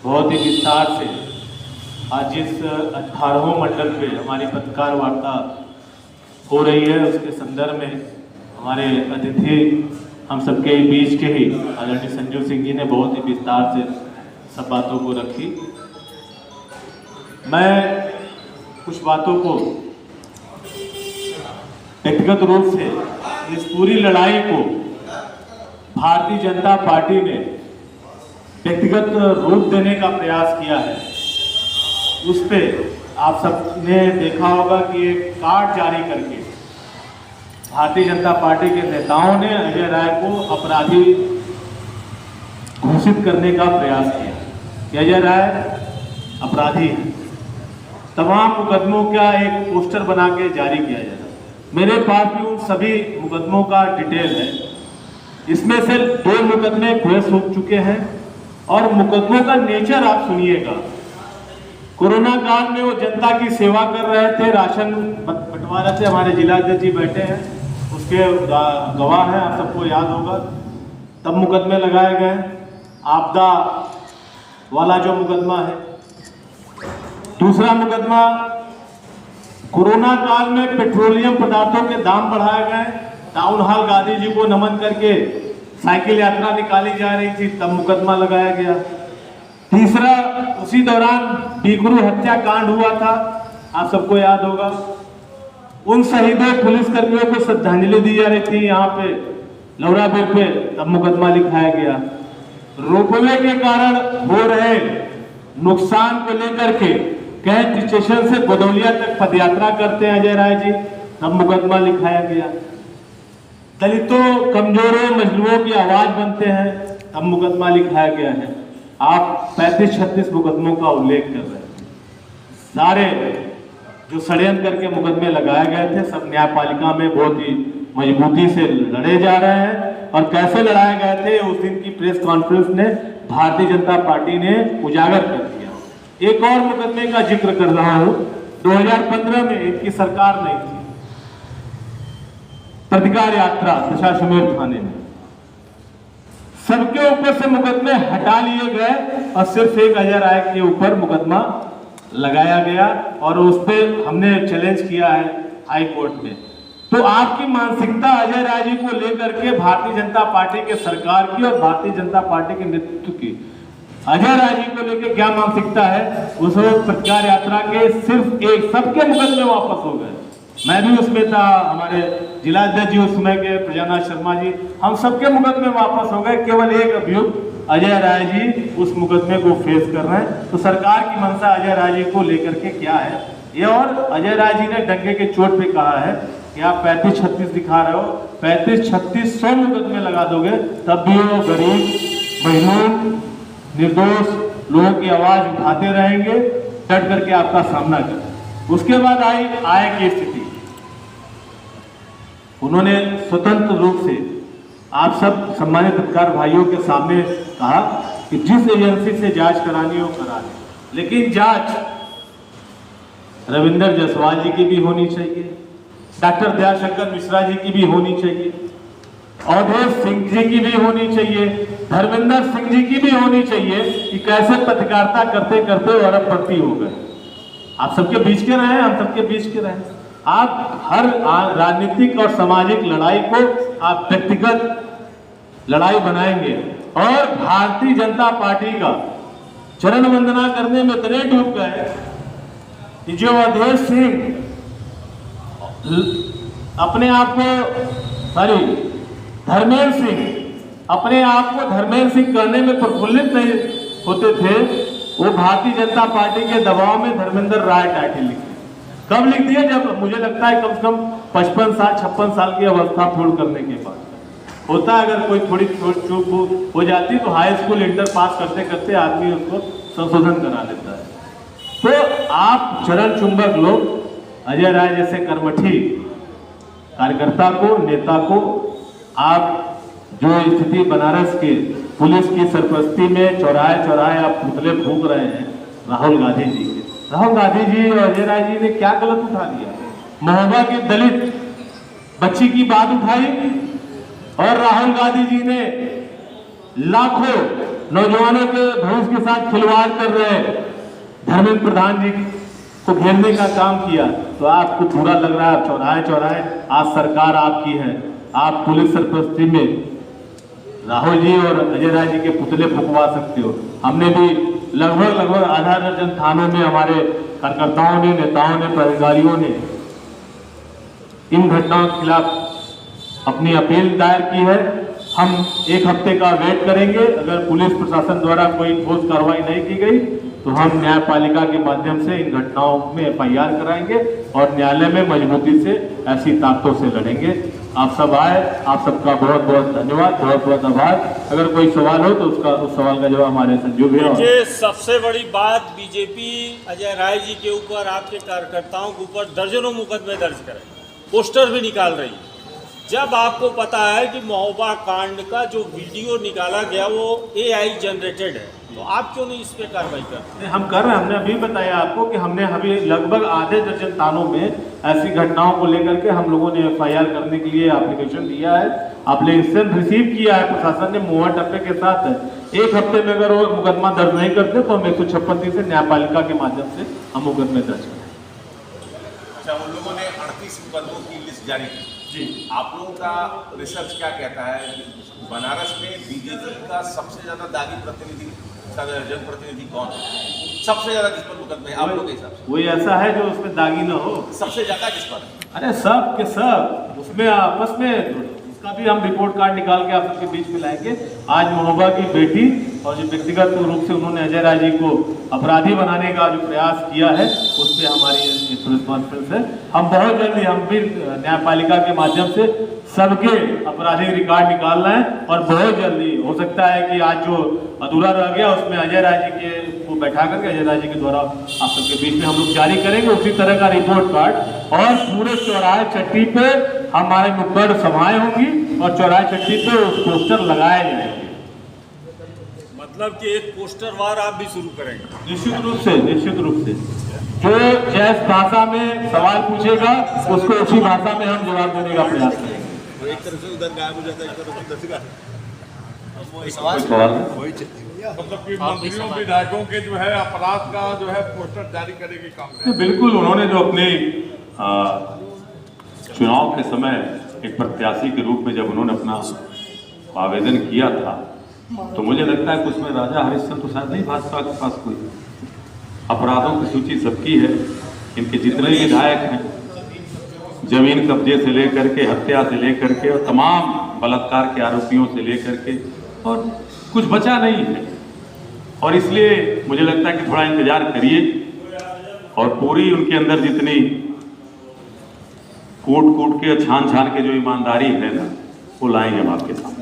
बहुत ही विस्तार से आज जिस 18वें मंडल पे हमारी पत्रकार वार्ता हो रही है उसके संदर्भ में हमारे अतिथि हम सबके बीच के ही आदरणीय संजू सिंह जी ने बहुत ही विस्तार से सब बातों को रखी। मैं कुछ बातों को व्यक्तिगत रूप से इस पूरी लड़ाई को भारतीय जनता पार्टी ने व्यक्तिगत रूप देने का प्रयास किया है। उस पे आप सबने देखा होगा कि एक कार्ड जारी करके भारतीय जनता पार्टी के नेताओं ने अजय राय को अपराधी घोषित करने का प्रयास किया कि अजय राय अपराधी है। तमाम मुकदमों का एक पोस्टर बना के जारी किया जाता। मेरे पास भी उन सभी मुकदमों का डिटेल है। इसमें से 2 मुकदमे फेस हो चुके हैं और मुकदमों का नेचर आप सुनिएगा। कोरोना काल में वो जनता की सेवा कर रहे थे, राशन बंटवारा थे। हमारे जिलाध्यक्ष जी बैठे हैं, उसके गवाह हैं, आप सबको याद होगा। तब मुकदमे लगाए गए। आपदा वाला जो मुकदमा है, दूसरा मुकदमा कोरोना काल में पेट्रोलियम पदार्थों के दाम बढ़ाए गए। टाउन हॉल गांधी जी को नमन करके साइकिल यात्रा निकाली जा रही थी, तब मुकदमा लगाया गया। तीसरा, उसी दौरान डीगरू हत्याकांड हुआ था, आप सबको याद होगा। उन शहीदों पुलिस कर्मियों को श्रद्धांजलि दी जा रही थी यहाँ पे लौरा ब्रिज पे, तब मुकदमा लिखाया गया। रोपवे के कारण हो रहे नुकसान को लेकर के कैंट स्टेशन से बदौलिया तक पदयात्रा करते हैं अजय राय जी, तब मुकदमा लिखाया गया। दलितों, कमजोरों, मजलूमों की आवाज बनते हैं, तब मुकदमा लिखाया गया है। आप 35-36 मुकदमों का उल्लेख कर रहे हैं। सारे जो षड्यंत्र करके मुकदमे लगाए गए थे सब न्यायपालिका में बहुत ही मजबूती से लड़े जा रहे हैं। और कैसे लड़ाए गए थे उस दिन की प्रेस कॉन्फ्रेंस ने भारतीय जनता पार्टी ने उजागर कर दिया। एक और मुकदमे का जिक्र कर रहा हूं। 2015 में इनकी सरकार नहीं थी, प्रतिकार यात्रा दशाश्वमेध थाने में सबके ऊपर से मुकदमे हटा लिए गए और सिर्फ एक अजय राय के ऊपर मुकदमा लगाया गया और उस पर हमने चैलेंज किया है हाई कोर्ट में। तो आपकी मानसिकता अजय राय जी को लेकर के भारतीय जनता पार्टी के सरकार की और भारतीय जनता पार्टी के नेतृत्व की, अजय राय जी को लेकर क्या मानसिकता है? उस प्रतिकार यात्रा के सिर्फ एक, सबके मुकदमे वापस हो गए। मैं भी उसमें था, हमारे जिलाध्यक्ष जी उस समय के प्रजानाथ शर्मा जी, हम सबके मुकदमे वापस हो गए। केवल एक अभियुक्त अजय राय जी उस मुकदमे को फेस कर रहे हैं। तो सरकार की मंशा अजय राय जी को लेकर के क्या है ये? और अजय राय जी ने डंके के चोट पे कहा है कि आप 35-36 दिखा रहे हो, 35-36 100 मुकदमे लगा दोगे तब भी वो गरीब, मजलूम, निर्दोष लोगों की आवाज उठाते रहेंगे, डट करके आपका सामना करें। उसके बाद आई आय की स्थिति। उन्होंने स्वतंत्र रूप से आप सब सम्मानित पत्रकार भाइयों के सामने कहा कि जिस एजेंसी से जांच करानी हो करा लें, लेकिन जांच रविंदर जायसवाल जी की भी होनी चाहिए, डॉक्टर दयाशंकर मिश्रा जी की भी होनी चाहिए, अवधेश सिंह जी की भी होनी चाहिए, धर्मेंद्र सिंह जी की भी होनी चाहिए कि कैसे पत्रकारिता करते करते वो अरबपति हो गए। आप सबके बीच के रहे, हम सबके बीच के रहे। आप हर राजनीतिक और सामाजिक लड़ाई को आप व्यक्तिगत लड़ाई बनाएंगे और भारतीय जनता पार्टी का चरण वंदना करने में इतने डूब गए कि जो अवधेश सिंह अपने आप को धर्मेंद्र सिंह अपने आप को धर्मेंद्र सिंह कहने में प्रफुल्लित नहीं होते थे, वो भारतीय जनता पार्टी के दबाव में धर्मेंद्र राय टाइटल लिखे। कब लिख दिए? जब मुझे लगता है कम से कम 55 साल की अवस्था पूर्ण करने के बाद होता है। अगर कोई थोड़ी चूक हो जाती तो हाई स्कूल इंटर पास करते करते आदमी उसको संशोधन करा लेता है। तो आप चरण चुंबक लोग अजय राय जैसे कर्मठी कार्यकर्ता को, नेता को, आप जो स्थिति बनारस के पुलिस की सरपरस्ती में चौराहे चौराहे आप पुतले फूंक रहे हैं राहुल गांधी जी के, राहुल गांधी जी और अजय राय जी ने क्या गलत उठा लिया? महोबा की दलित बच्ची की बात उठाई और राहुल गांधी जी ने लाखों नौजवानों के भविष्य के साथ खिलवाड़ कर रहे धर्मेंद्र प्रधान जी को घेरने का काम किया, तो आपको बुरा लग रहा है। चौराहे चौराहे आज सरकार आपकी है, आप पुलिस सरपरस्ती में राहुल जी और अजय राय जी के पुतले फुकवा सकते हो। हमने भी लगभग आधा दर्जन थानों में हमारे कार्यकर्ताओं ने, नेताओं ने, पदाधिकारियों ने इन घटनाओं के खिलाफ अपनी अपील दायर की है। हम एक हफ्ते का वेट करेंगे। अगर पुलिस प्रशासन द्वारा कोई ठोस कार्रवाई नहीं की गई तो हम न्यायपालिका के माध्यम से इन घटनाओं में FIR कराएंगे और न्यायालय में मजबूती से ऐसी ताकतों से लड़ेंगे। आप सब आए, आप सबका बहुत बहुत धन्यवाद, बहुत बहुत आभार। अगर कोई सवाल हो तो उस सवाल का जवाब हमारे संजू भैया। ये सबसे बड़ी बात, बीजेपी अजय राय जी के ऊपर, आपके कार्यकर्ताओं के ऊपर दर्जनों मुकदमे दर्ज करे, पोस्टर भी निकाल रही है। जब आपको पता है कि महोबा कांड का जो वीडियो निकाला गया वो AI जनरेटेड है, तो आप क्यों नहीं इस पे कार्रवाई करते? हम कर रहे हैं। हमने अभी बताया आपको कि हमने अभी लगभग आधे दर्जन थानों में ऐसी घटनाओं को लेकर के हम लोगों ने FIR करने के लिए एप्लीकेशन दिया है। एप्लीकेशन रिसीव किया है, प्रशासन ने मुहर टप्पे के साथ है। एक हफ्ते में अगर वो मुकदमा दर्ज नहीं करते तो हम 156 से न्यायपालिका के माध्यम से हम मुकदमे दर्ज करें। अच्छा, उन लोगों ने 38 मुकदमों की लिस्ट जारी की जी। आप लोगों का रिसर्च क्या कहता है? बनारस में बीजेपी का सबसे ज्यादा दागी प्रतिनिधि, जनप्रतिनिधि कौन है? सबसे ज्यादा किस पर मुकदमे आप लोगों के हिसाब से? वही ऐसा है जो उसमें दागी ना हो। सबसे ज्यादा किस पर? अरे सब के सब उसमें आपस में, उसका भी हम रिपोर्ट कार्ड निकाल के आप सबके बीच में लाएंगे। आज महोबा की बेटी और जो व्यक्तिगत रूप से उन्होंने अजय राय जी को अपराधी बनाने का जो प्रयास किया है, उस पर हमारी रिस्पॉन्सिबिलिटी है। हम बहुत जल्दी, हम भी न्यायपालिका के माध्यम से सबके आपराधिक रिकॉर्ड निकाल रहे हैं और बहुत जल्दी हो सकता है कि आज जो अधूरा रह गया उसमें अजय राय जी के को बैठा करके अजय राय जी के द्वारा आप सबके बीच में हम लोग जारी करेंगे उसी तरह का रिपोर्ट कार्ड। और पूरे चौराहे चट्टी पे हमारे नुक्कड़ सभाएं होंगी और चौराहे चट्टी पे उस पोस्टर लगाए जाएंगे। मतलब कि एक पोस्टर वार आप भी शुरू करेंगे? निश्चित रूप से जो जिस भाषा में सवाल पूछेगा उसको उसी भाषा में हम जवाब देने का प्रयास करेंगे। एक तरफ से उधर गायब हो जाता है, एक तरफ से दर्शक सवाल मतलब कि मंत्रियों विधायकों के जो है अपराध का जो है पोस्टर जारी करेगी कांग्रेस? बिल्कुल, उन्होंने जो अपने चुनाव के समय एक प्रत्याशी के रूप में जब उन्होंने अपना आवेदन किया था तो मुझे लगता है कि उसमें राजा हरिश्चंद्र तो शायद नहीं, भाजपा के पास कोई अपराधों की सूची सबकी है। इनके जितने विधायक हैं, जमीन कब्जे से लेकर के, हत्या से लेकर के और तमाम बलात्कार के आरोपियों से लेकर के, और कुछ बचा नहीं है। और इसलिए मुझे लगता है कि थोड़ा इंतजार करिए और पूरी उनके अंदर जितनी कूट के छान के जो ईमानदारी है ना, वो लाएंगे हम आपके सामने।